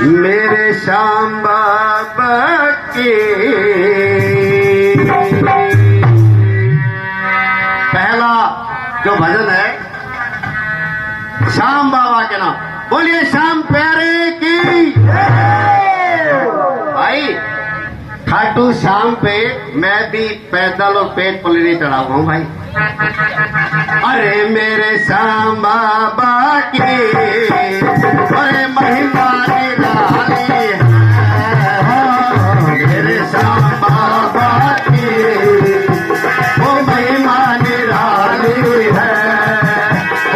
मेरे श्याम बाबा के पहला जो भजन है श्याम बाबा के नाम। बोलिए श्याम प्यारे की। भाई खाटू श्याम पे मैं भी पैदल और पेट पलने चढ़ा हुआ हूं भाई। अरे मेरे श्याम बाबा की अरे महिमा निराली है। मेरे श्याम बाबा की वो महिमा निराली है।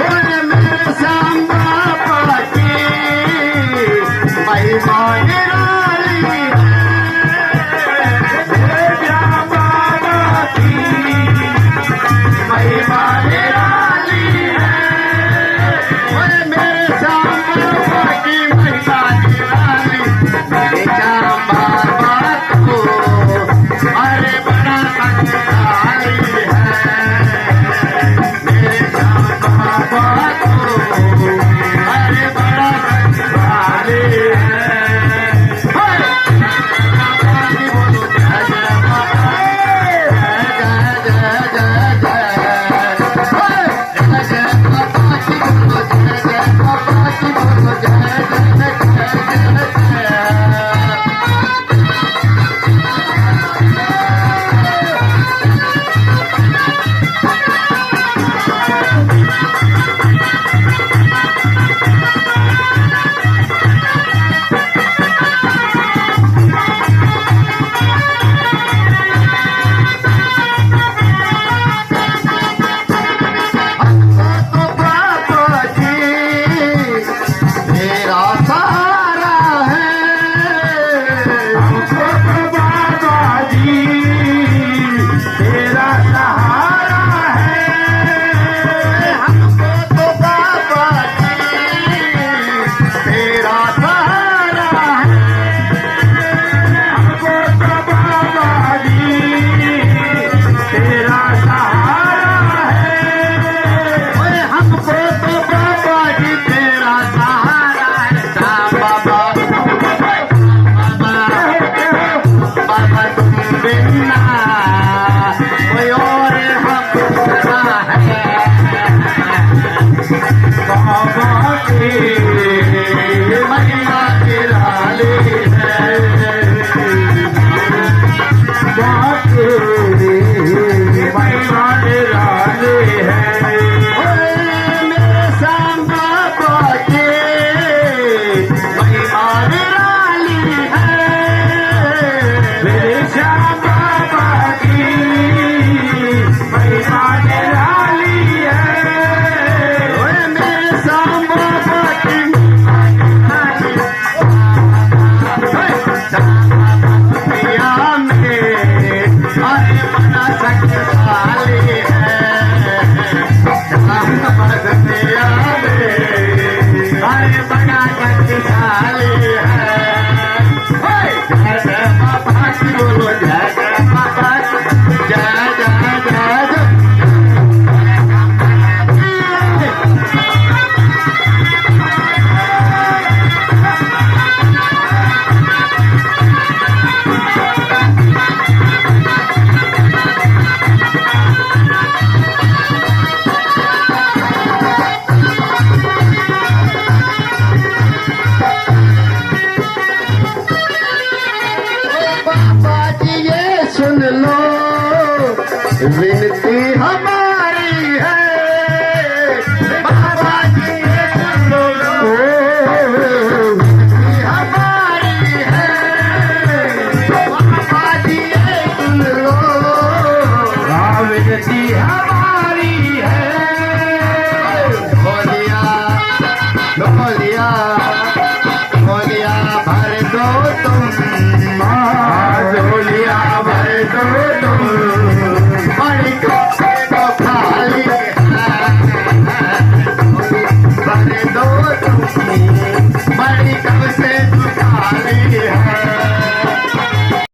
अरे मेरे श्याम बाबा की महिमा निराली है। मेरे श्याम बाबा की महिमा निराली है। अरे मेरे श्याम बाबा की महिमा निराली। मेरे श्याम बाबा को अरे बड़ा शक्तिशाली है। मेरे श्याम बाबा को अरे बड़ा शक्तिशाली है। सुन लो विनती